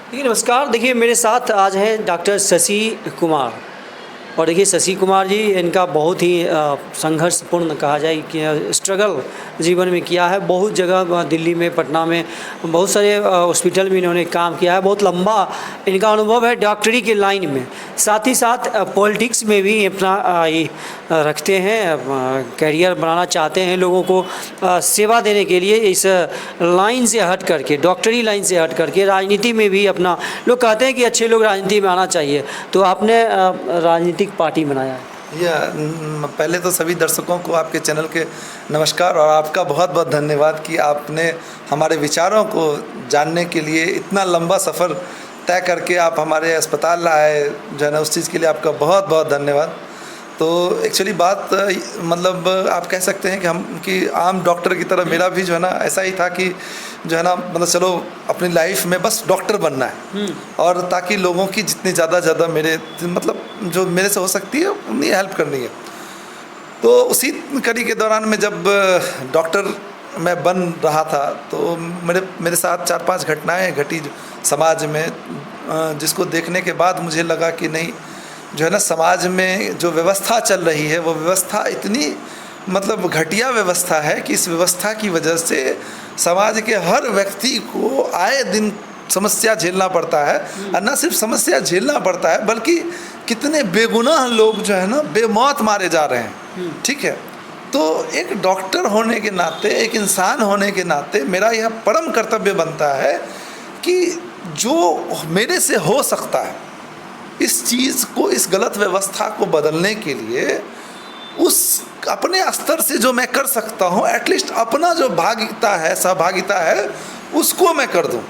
देखिए नमस्कार। देखिए मेरे साथ आज हैं डॉक्टर शशि कुमार। और देखिए शशि कुमार जी इनका बहुत ही संघर्षपूर्ण कहा जाए कि स्ट्रगल जीवन में किया है। बहुत जगह दिल्ली में, पटना में बहुत सारे हॉस्पिटल में इन्होंने काम किया है। बहुत लंबा इनका अनुभव है डॉक्टरी के लाइन में। साथ ही साथ पॉलिटिक्स में भी अपना ये रखते हैं, करियर बनाना चाहते हैं, लोगों को सेवा देने के लिए इस लाइन से हट करके, डॉक्टरी लाइन से हट करके राजनीति में भी अपना, लोग कहते हैं कि अच्छे लोग राजनीति में आना चाहिए, तो आपने राजनीतिक पार्टी बनाया है। पहले तो सभी दर्शकों को आपके चैनल के नमस्कार और आपका बहुत बहुत धन्यवाद कि आपने हमारे विचारों को जानने के लिए इतना लंबा सफ़र तय करके आप हमारे अस्पताल आए, जो है ना, उस चीज़ के लिए आपका बहुत बहुत धन्यवाद। तो एक्चुअली बात मतलब आप कह सकते हैं कि आम डॉक्टर की तरह मेरा भी जो है ना ऐसा ही था कि जो है ना, मतलब चलो अपनी लाइफ में बस डॉक्टर बनना है और ताकि लोगों की जितनी ज़्यादा मेरे मतलब जो मेरे से हो सकती है उतनी हेल्प करनी है। तो उसी कड़ी के दौरान में जब डॉक्टर मैं बन रहा था तो मेरे साथ 4-5 घटनाएं घटी समाज में, जिसको देखने के बाद मुझे लगा कि नहीं, जो है ना, समाज में जो व्यवस्था चल रही है वो व्यवस्था इतनी मतलब घटिया व्यवस्था है कि इस व्यवस्था की वजह से समाज के हर व्यक्ति को आए दिन समस्या झेलना पड़ता है। और न सिर्फ समस्या झेलना पड़ता है बल्कि कितने बेगुनाह लोग जो है ना बेमौत मारे जा रहे हैं। ठीक है, तो एक डॉक्टर होने के नाते, एक इंसान होने के नाते मेरा यह परम कर्तव्य बनता है कि जो मेरे से हो सकता है इस चीज़ को, इस गलत व्यवस्था को बदलने के लिए उस अपने स्तर से जो मैं कर सकता हूँ, एटलीस्ट अपना जो भागिता है, सहभागिता है, उसको मैं कर दूँ।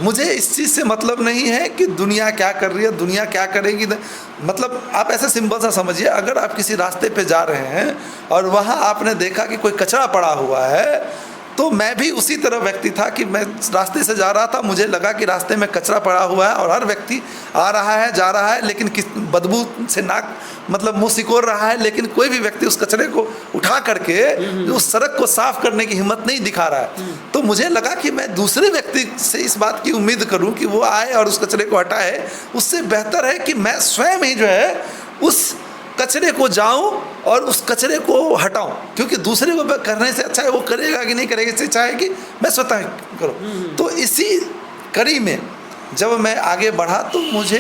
मुझे इस चीज़ से मतलब नहीं है कि दुनिया क्या कर रही है, दुनिया क्या करेगी। मतलब आप ऐसे सिंपल सा समझिए, अगर आप किसी रास्ते पे जा रहे हैं और वहाँ आपने देखा कि कोई कचरा पड़ा हुआ है, तो मैं भी उसी तरह व्यक्ति था कि मैं रास्ते से जा रहा था, मुझे लगा कि रास्ते में कचरा पड़ा हुआ है और हर व्यक्ति आ रहा है, जा रहा है, लेकिन किस बदबू से नाक मतलब मुंह सिकोड़ रहा है, लेकिन कोई भी व्यक्ति उस कचरे को उठा करके उस सड़क को साफ करने की हिम्मत नहीं दिखा रहा है। तो मुझे लगा कि मैं दूसरे व्यक्ति से इस बात की उम्मीद करूं कि वो आए और उस कचरे को हटाए, उससे बेहतर है कि मैं स्वयं ही जो है उस कचरे को जाऊं और उस कचरे को हटाऊं, क्योंकि दूसरे को करने से अच्छा है वो करेगा कि नहीं करेगा, इससे अच्छा है कि मैं स्वतः करूं। तो इसी कड़ी में जब मैं आगे बढ़ा तो मुझे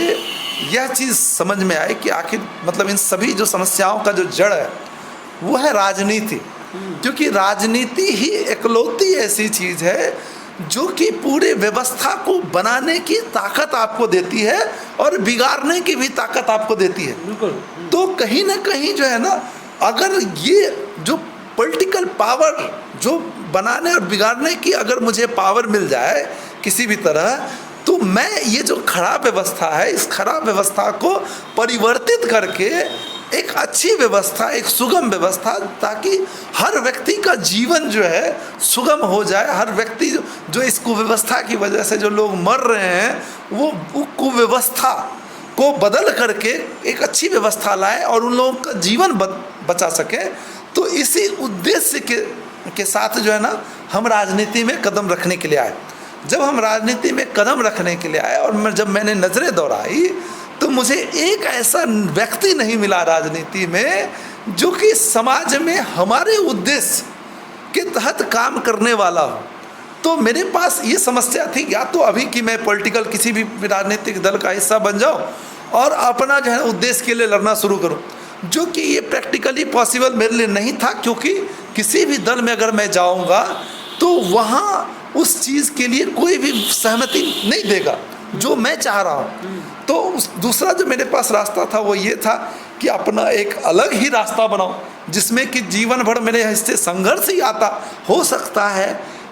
यह चीज़ समझ में आई कि आखिर मतलब इन सभी जो समस्याओं का जो जड़ है वो है राजनीति। क्योंकि राजनीति ही एकलौती ऐसी चीज़ है जो कि पूरे व्यवस्था को बनाने की ताकत आपको देती है और बिगाड़ने की भी ताकत आपको देती है। तो कहीं ना कहीं जो है ना, अगर ये जो पॉलिटिकल पावर जो बनाने और बिगाड़ने की अगर मुझे पावर मिल जाए किसी भी तरह, तो मैं ये जो खराब व्यवस्था है, इस खराब व्यवस्था को परिवर्तित करके एक अच्छी व्यवस्था, एक सुगम व्यवस्था, ताकि हर व्यक्ति का जीवन जो है सुगम हो जाए। हर व्यक्ति जो इस कुव्यवस्था की वजह से जो लोग मर रहे हैं वो कुव्यवस्था को बदल करके एक अच्छी व्यवस्था लाए और उन लोगों का जीवन बचा सके। तो इसी उद्देश्य के साथ जो है ना हम राजनीति में कदम रखने के लिए आए। जब हम राजनीति में कदम रखने के लिए आए और जब मैंने नज़रें दौड़ाई तो मुझे एक ऐसा व्यक्ति नहीं मिला राजनीति में जो कि समाज में हमारे उद्देश्य के तहत काम करने वाला हो। तो मेरे पास ये समस्या थी, या तो अभी कि मैं पॉलिटिकल किसी भी राजनीतिक दल का हिस्सा बन जाऊं और अपना जो है उद्देश्य के लिए लड़ना शुरू करूं, जो कि ये प्रैक्टिकली पॉसिबल मेरे लिए नहीं था। क्योंकि किसी भी दल में अगर मैं जाऊंगा तो वहाँ उस चीज़ के लिए कोई भी सहमति नहीं देगा जो मैं चाह रहा हूँ। तो दूसरा जो मेरे पास रास्ता था वो ये था कि अपना एक अलग ही रास्ता बनाऊं जिसमें कि जीवन भर मेरे हिस्से संघर्ष ही आता। हो सकता है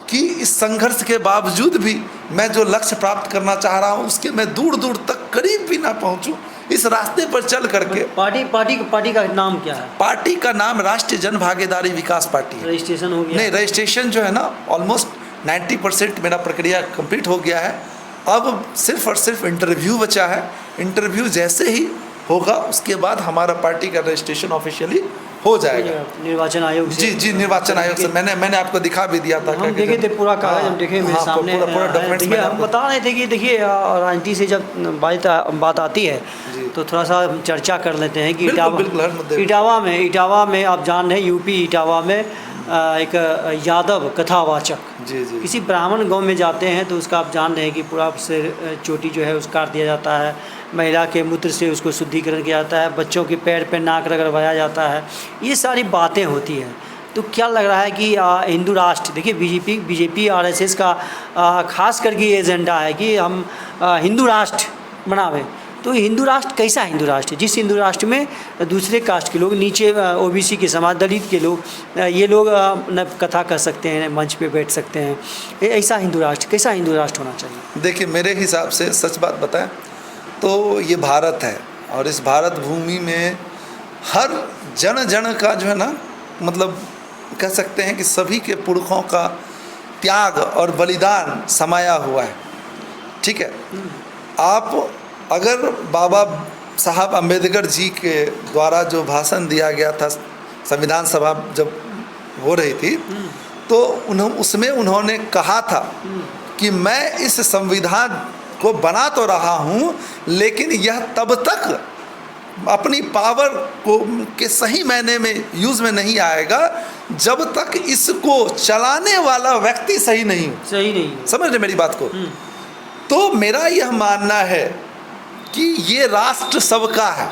कि इस संघर्ष के बावजूद भी मैं जो लक्ष्य प्राप्त करना चाह रहा हूँ उसके मैं दूर दूर तक करीब भी ना पहुँचूँ इस रास्ते पर चल करके। पार्टी का नाम क्या है? पार्टी का नाम राष्ट्रीय जन भागीदारी विकास पार्टी है। रजिस्ट्रेशन हो गया? नहीं, रजिस्ट्रेशन जो है ना ऑलमोस्ट 90% मेरा प्रक्रिया कंप्लीट हो गया है। अब सिर्फ और सिर्फ इंटरव्यू बचा है। इंटरव्यू जैसे ही होगा उसके बाद हमारा पार्टी का रजिस्ट्रेशन ऑफिशियली हो जाएगा। निर्वाचन आयोग से। जी निर्वाचन आयोग से मैंने आपको दिखा भी दिया था। हम देखे थे पूरा कागज, हम देखे मेरे सामने पूरा डॉक्यूमेंट्स देखिए, हम बता रहे थे कि देखिए राजनीति से जब बात आती है तो थोड़ा सा हम चर्चा कर लेते हैं कि इटावा में आप जान रहे हैं, यूपी इटावा में एक यादव कथावाचक जी किसी ब्राह्मण गांव में जाते हैं तो उसका आप जान रहे हैं कि पूरा सिर चोटी जो है उसका काट दिया जाता है, महिला के मूत्र से उसको शुद्धिकरण किया जाता है, बच्चों के पैर पे नाक रगड़वाया जाता है, ये सारी बातें होती हैं। तो क्या लग रहा है कि हिंदू राष्ट्र, देखिए बीजेपी आरएसएस का खास करके ये एजेंडा है कि हम हिंदू राष्ट्र बनावें। तो हिंदू राष्ट्र कैसा हिंदू राष्ट्र है? जिस हिंदू राष्ट्र में दूसरे कास्ट के लोग, नीचे ओबीसी के समाज, दलित के लोग, ये लोग न कथा कर सकते हैं, मंच पे बैठ सकते हैं, ऐसा हिंदू राष्ट्र, कैसा हिंदू राष्ट्र होना चाहिए? देखिए, मेरे हिसाब से सच बात बताएं तो ये भारत है और इस भारत भूमि में हर जन का जो है ना, मतलब कह सकते हैं कि सभी के पुरखों का त्याग और बलिदान समाया हुआ है। ठीक है, आप अगर बाबा साहब अम्बेडकर जी के द्वारा जो भाषण दिया गया था, संविधान सभा जब हो रही थी, तो उसमें उन्होंने कहा था कि मैं इस संविधान को बना तो रहा हूँ, लेकिन यह तब तक अपनी पावर को के सही मायने में यूज़ में नहीं आएगा जब तक इसको चलाने वाला व्यक्ति सही नहीं। समझ रहे मेरी बात को? तो मेरा यह मानना है कि ये राष्ट्र सबका है।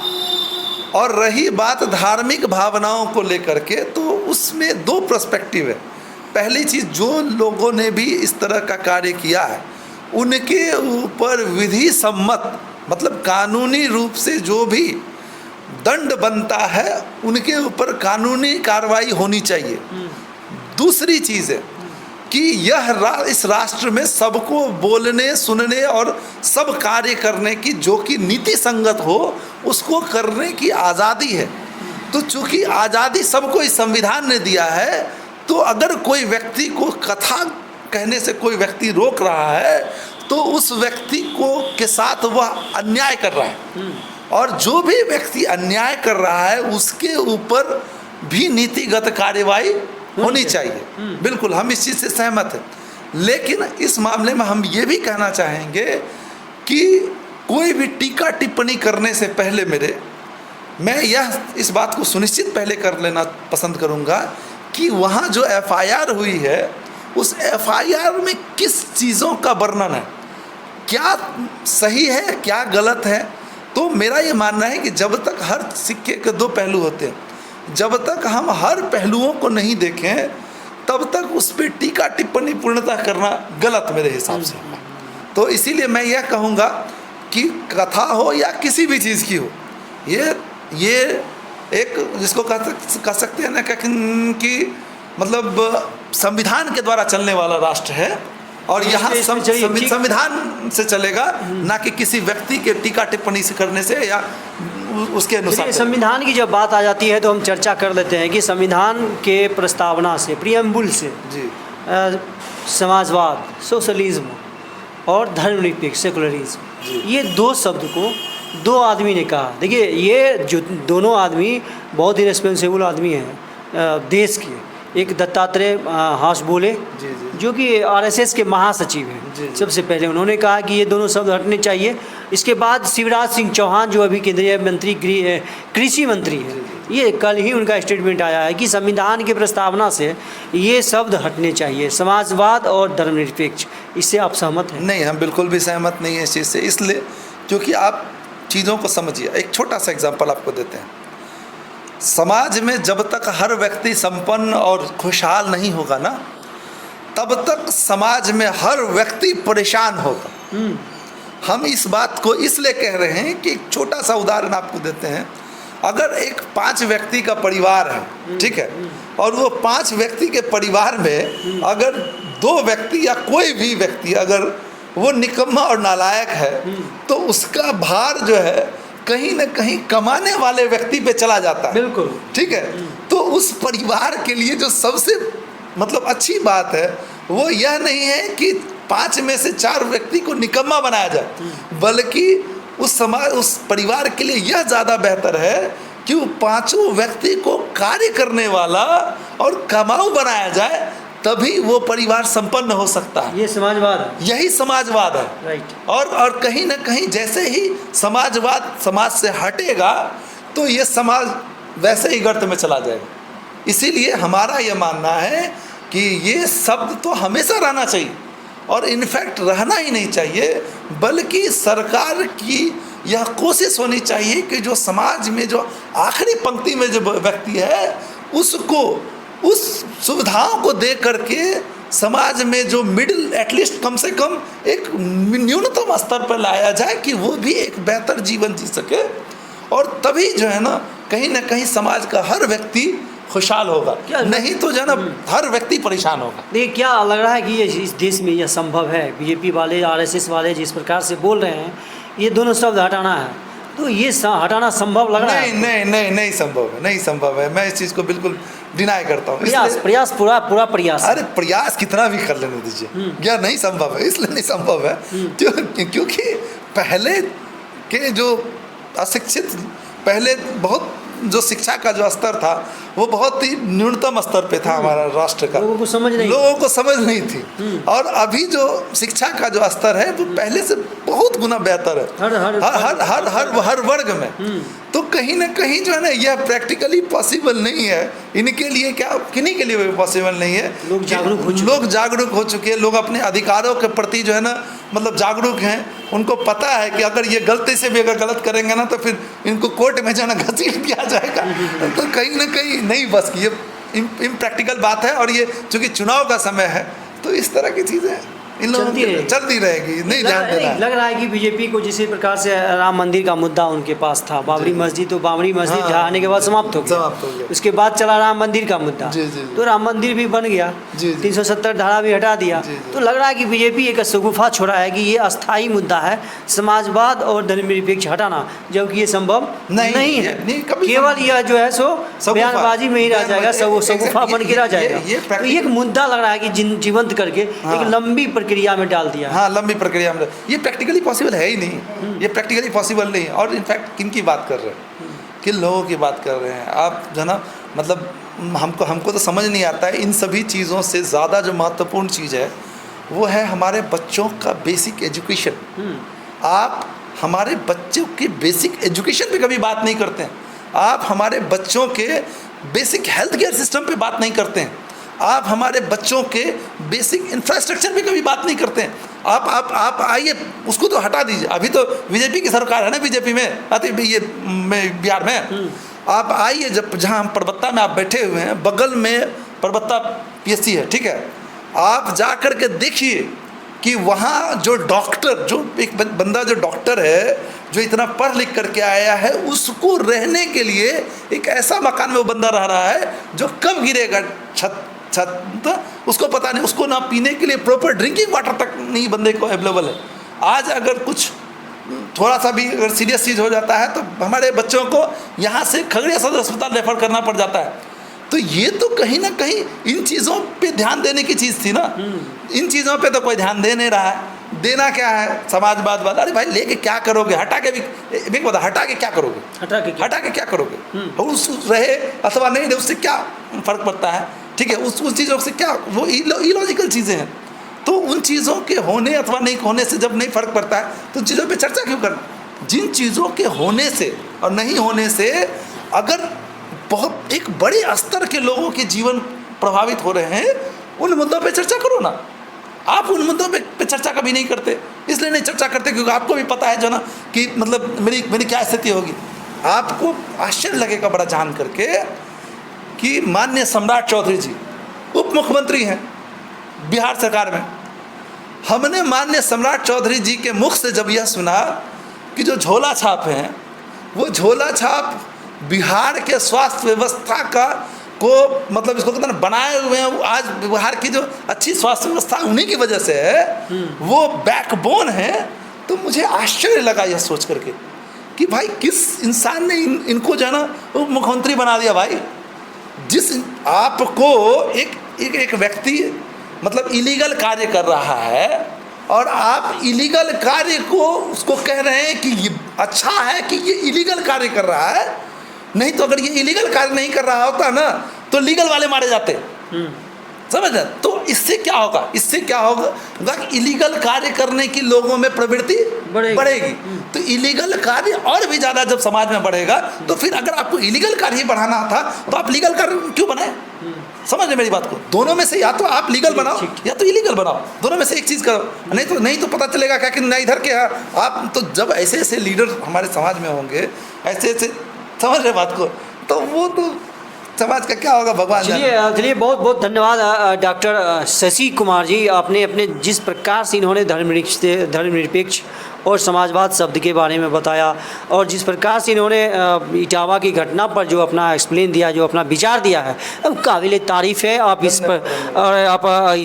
और रही बात धार्मिक भावनाओं को लेकर के, तो उसमें दो पर्सपेक्टिव है। पहली चीज़, जो लोगों ने भी इस तरह का कार्य किया है उनके ऊपर विधि सम्मत, मतलब कानूनी रूप से जो भी दंड बनता है उनके ऊपर कानूनी कार्रवाई होनी चाहिए। दूसरी चीज़ है कि इस राष्ट्र में सबको बोलने, सुनने और सब कार्य करने की, जो कि नीति संगत हो, उसको करने की आज़ादी है। तो चूँकि आज़ादी सबको इस संविधान ने दिया है, तो अगर कोई व्यक्ति को कथा कहने से कोई व्यक्ति रोक रहा है तो उस व्यक्ति को के साथ वह अन्याय कर रहा है। और जो भी व्यक्ति अन्याय कर रहा है उसके ऊपर भी नीतिगत कार्रवाई होनी चाहिए। बिल्कुल, हम इस चीज़ से सहमत हैं। लेकिन इस मामले में हम ये भी कहना चाहेंगे कि कोई भी टीका टिप्पणी करने से पहले मैं इस बात को सुनिश्चित पहले कर लेना पसंद करूँगा कि वहाँ जो एफआईआर हुई है उस एफआईआर में किस चीज़ों का वर्णन है, क्या सही है, क्या गलत है। तो मेरा ये मानना है कि जब तक हर सिक्के के दो पहलू होते हैं, जब तक हम हर पहलुओं को नहीं देखें तब तक उस पर टीका टिप्पणी पूर्णतः करना गलत मेरे हिसाब से। तो इसीलिए मैं यह कहूँगा कि कथा हो या किसी भी चीज़ की हो, ये एक जिसको कह सकते हैं ना कि मतलब संविधान के द्वारा चलने वाला राष्ट्र है और यहाँ संविधान से चलेगा, ना कि किसी व्यक्ति के टीका टिप्पणी से करने से या उसके अनुसार। संविधान की जब बात आ जाती है तो हम चर्चा कर लेते हैं कि संविधान के प्रस्तावना से, प्रियम्बुल से समाजवाद, सोशलिज्म और धर्मनिरपेक्ष, सेकुलरिज्म, ये दो शब्द को दो आदमी ने कहा। देखिए, ये जो दोनों आदमी बहुत ही रिस्पॉन्सिबल आदमी हैं देश के। एक दत्तात्रेय हासबोले जो कि आरएसएस के महासचिव हैं, सबसे पहले उन्होंने कहा कि ये दोनों शब्द हटने चाहिए। इसके बाद शिवराज सिंह चौहान जो अभी केंद्रीय मंत्री, कृषि मंत्री है, ये कल ही उनका स्टेटमेंट आया है कि संविधान की प्रस्तावना से ये शब्द हटने चाहिए, समाजवाद और धर्मनिरपेक्ष। इससे आप सहमत हैं? नहीं, हम बिल्कुल भी सहमत नहीं है इस चीज़ से। इसलिए क्योंकि आप चीज़ों को समझिए। एक छोटा सा एग्जाम्पल आपको देते हैं। समाज में जब तक हर व्यक्ति संपन्न और खुशहाल नहीं होगा ना, तब तक समाज में हर व्यक्ति परेशान होगा। हम इस बात को इसलिए कह रहे हैं कि एक छोटा सा उदाहरण आपको देते हैं। अगर एक 5 व्यक्ति का परिवार है, ठीक है, और वो 5 व्यक्ति के परिवार में अगर 2 व्यक्ति या कोई भी व्यक्ति अगर वो निकम्मा और नालायक है, तो उसका भार जो है कहीं ना कहीं कमाने वाले व्यक्ति पे चला जाता है। बिल्कुल, ठीक है। तो उस परिवार के लिए जो सबसे मतलब अच्छी बात है वो यह नहीं है कि 5 में से 4 व्यक्ति को निकम्मा बनाया जाए, बल्कि उस परिवार के लिए यह ज़्यादा बेहतर है कि वो पांचों व्यक्ति को कार्य करने वाला और कमाऊ बनाया जाए, तभी वो परिवार संपन्न हो सकता है। ये समाजवाद है। यही समाजवाद है। राइट। और कहीं ना कहीं जैसे ही समाजवाद समाज से हटेगा तो ये समाज वैसे ही गर्त में चला जाएगा। इसीलिए हमारा ये मानना है कि ये शब्द तो हमेशा रहना चाहिए, और इनफैक्ट रहना ही नहीं चाहिए, बल्कि सरकार की यह कोशिश होनी चाहिए कि जो समाज में जो आखिरी पंक्ति में जो व्यक्ति है उसको उस सुविधाओं को दे करके समाज में जो मिडिल एटलीस्ट कम से कम एक न्यूनतम स्तर पर लाया जाए कि वो भी एक बेहतर जीवन जी सके, और तभी जो है ना कहीं समाज का हर व्यक्ति खुशहाल होगा। नहीं तो जो है ना हर व्यक्ति परेशान होगा। देखिए क्या लग रहा है कि ये इस देश में यह संभव है, बीजेपी वाले आरएसएस वाले जिस प्रकार से बोल रहे हैं ये दोनों शब्द हटाना है, तो ये हटाना संभव लग रहा है? नहीं संभव है, नहीं संभव है। मैं इस चीज़ को बिल्कुल डिनाई करता हूँ। प्रयास पूरा प्रयास। अरे प्रयास कितना भी कर लेने दीजिए, क्या नहीं संभव है? इसलिए नहीं संभव है क्योंकि पहले के जो अशिक्षित, पहले बहुत जो शिक्षा का जो स्तर था वो बहुत ही न्यूनतम स्तर पे था हमारा राष्ट्र का। लोगों को समझ नहीं थी। और अभी जो शिक्षा का जो स्तर है वो पहले से बहुत गुना बेहतर है हर वर्ग में। तो कहीं ना कहीं जो है ना यह प्रैक्टिकली पॉसिबल नहीं है इनके लिए। क्या किन्हीं के लिए पॉसिबल नहीं है? लोग जागरूक हो चुके हैं, लोग अपने अधिकारों के प्रति जो है ना मतलब जागरूक हैं। उनको पता है कि अगर ये गलती से भी अगर गलत करेंगे ना तो फिर इनको कोर्ट में जो है ना घसीट दिया जाएगा। तो कहीं ना कहीं नहीं, बस ये इम्प्रैक्टिकल बात है। और ये चूँकि चुनाव का समय है तो इस तरह की चीज़ें चलती रहेगी। नहीं ध्यान देना। लग रहा है कि बीजेपी को जिस प्रकार से राम मंदिर का मुद्दा उनके पास था, बाबरी मस्जिद, तो बाबरी मस्जिद आने के बाद समाप्त हो गया। उसके बाद चला राम मंदिर का मुद्दा, तो राम मंदिर भी बन गया, 370 धारा भी हटा दिया। तो लग रहा है कि बीजेपी एक शगुफा छोड़ा है कि ये अस्थायी मुद्दा है समाजवाद और धर्मनिरपेक्ष हटाना, जबकि ये संभव नहीं है। केवल यह जो है सो बयानबाजी में ही रह जाएगा, शगुफा बन के रह जाएगा। तो एक मुद्दा लग रहा है कि जीवंत करके एक लंबी प्रक्रिया में डाल दिया। हाँ, लंबी प्रक्रिया में। ये प्रैक्टिकली पॉसिबल है ही नहीं, ये प्रैक्टिकली पॉसिबल नहीं है। और इनफैक्ट किन की बात कर रहे हैं, किन लोगों की बात कर रहे हैं आप? जो ना मतलब हमको तो समझ नहीं आता है। इन सभी चीज़ों से ज़्यादा जो महत्वपूर्ण चीज़ है वो है हमारे बच्चों का बेसिक एजुकेशन। आप हमारे बच्चों के बेसिक एजुकेशन पे कभी बात नहीं करते हैं। आप हमारे बच्चों के बेसिक हेल्थ केयर सिस्टम पे बात नहीं करते हैं। आप हमारे बच्चों के बेसिक इंफ्रास्ट्रक्चर पे कभी बात नहीं करते हैं। आप आइए, उसको तो हटा दीजिए। अभी तो बीजेपी की सरकार है ना, बीजेपी में आती ये बिहार में। आप आइए, जब जहाँ हम परबत्ता में आप बैठे हुए हैं, बगल में परबत्ता पीएचसी है, ठीक है। आप जा कर के देखिए कि वहाँ जो डॉक्टर, जो एक बंदा जो डॉक्टर है, जो इतना पढ़ लिख करके आया है, उसको रहने के लिए एक ऐसा मकान में वो बंदा रह रहा है जो कब गिरेगा छत तो उसको पता नहीं। उसको ना पीने के लिए प्रॉपर ड्रिंकिंग वाटर तक नहीं बंदे को अवेलेबल है। आज अगर कुछ थोड़ा सा भी अगर सीरियस चीज़ हो जाता है तो हमारे बच्चों को यहाँ से खगड़िया सदर अस्पताल रेफर करना पड़ जाता है। तो ये तो कहीं ना कहीं इन चीज़ों पे ध्यान देने की चीज़ थी ना। इन चीज़ों पे तो कोई ध्यान दे नहीं रहा है। देना क्या है? समाजवाद। अरे भाई लेके क्या करोगे? हटा के भी बता, हटा के क्या करोगे? हटा के क्या करोगे? और उस रहे अथवा नहीं रहे उससे क्या फ़र्क पड़ता है? ठीक है, उस चीज़ों से क्या, वो इलॉजिकल चीज़ें हैं। तो उन चीज़ों के होने अथवा नहीं होने से जब नहीं फ़र्क पड़ता है तो उन चीज़ों पे चर्चा क्यों करना? जिन चीज़ों के होने से और नहीं होने से अगर बहुत एक बड़े स्तर के लोगों के जीवन प्रभावित हो रहे हैं, उन मुद्दों पे चर्चा करो ना। आप उन मुद्दों पे चर्चा कभी नहीं करते। इसलिए नहीं चर्चा करते क्योंकि आपको भी पता है जो ना कि मतलब मेरी क्या स्थिति होगी। आपको आश्चर्य लगेगा बड़ा जान करके कि माननीय सम्राट चौधरी जी उप मुख्यमंत्री हैं बिहार सरकार में। हमने माननीय सम्राट चौधरी जी के मुख से जब यह सुना कि जो झोला छाप हैं वो झोला छाप बिहार के स्वास्थ्य व्यवस्था का को मतलब इसको कितना बनाए हुए हैं। आज बिहार की जो अच्छी स्वास्थ्य व्यवस्था उन्हीं की वजह से है, वो बैकबोन है। तो मुझे आश्चर्य लगा यह सोच करके कि भाई किस इंसान ने इनको जो है ना उप मुख्यमंत्री बना दिया। भाई जिस आपको एक व्यक्ति मतलब इलीगल कार्य कर रहा है और आप इलीगल कार्य को उसको कह रहे हैं कि ये अच्छा है कि ये इलीगल कार्य कर रहा है, नहीं तो अगर ये इलीगल कार्य नहीं कर रहा होता ना तो लीगल वाले मारे जाते। समझ रहे? तो इससे क्या होगा, इससे क्या होगा कि इलीगल कार्य करने की लोगों में प्रवृत्ति बढ़ेगी। तो इलीगल कार्य और भी ज़्यादा जब समाज में बढ़ेगा तो फिर अगर आपको इलीगल कार्य ही बढ़ाना था तो आप लीगल कार्य क्यों बनाए? समझ रहे मेरी बात को? दोनों में से या तो आप लीगल बनाओ या तो इलीगल बनाओ, दोनों में से एक चीज़ करो। नहीं तो पता चलेगा क्या कि नहीं इधर के आप तो जब ऐसे ऐसे लीडर हमारे समाज में होंगे, ऐसे ऐसे, समझ रहे बात को, तो वो तो समाज का क्या होगा भगवान जाने। चलिए बहुत बहुत धन्यवाद डॉक्टर शशि कुमार जी। आपने अपने जिस प्रकार से इन्होंने धर्मनिरपेक्ष और समाजवाद शब्द के बारे में बताया और जिस प्रकार से इन्होंने इटावा की घटना पर जो अपना एक्सप्लेन दिया, जो अपना विचार दिया है, अब काबिल तारीफ़ है। आप इस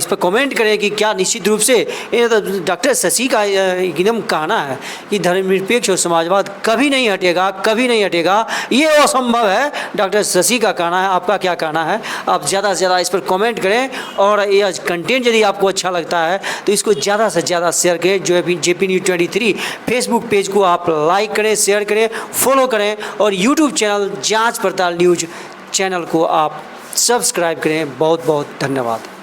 पर कमेंट करें कि क्या निश्चित रूप से ये तो डॉक्टर शशि का एकदम कहना है कि धर्मनिरपेक्ष और समाजवाद कभी नहीं हटेगा, कभी नहीं हटेगा, ये असंभव है। डॉक्टर शशि का कहना है, आपका क्या कहना है? आप ज़्यादा से ज़्यादा इस पर कमेंट करें और ये कंटेंट यदि आपको अच्छा लगता है तो इसको ज़्यादा से ज़्यादा शेयर करें। जो JP News 23 फेसबुक पेज को आप लाइक करें, शेयर करें, फॉलो करें और यूट्यूब चैनल जांच पड़ताल न्यूज चैनल को आप सब्सक्राइब करें। बहुत बहुत धन्यवाद।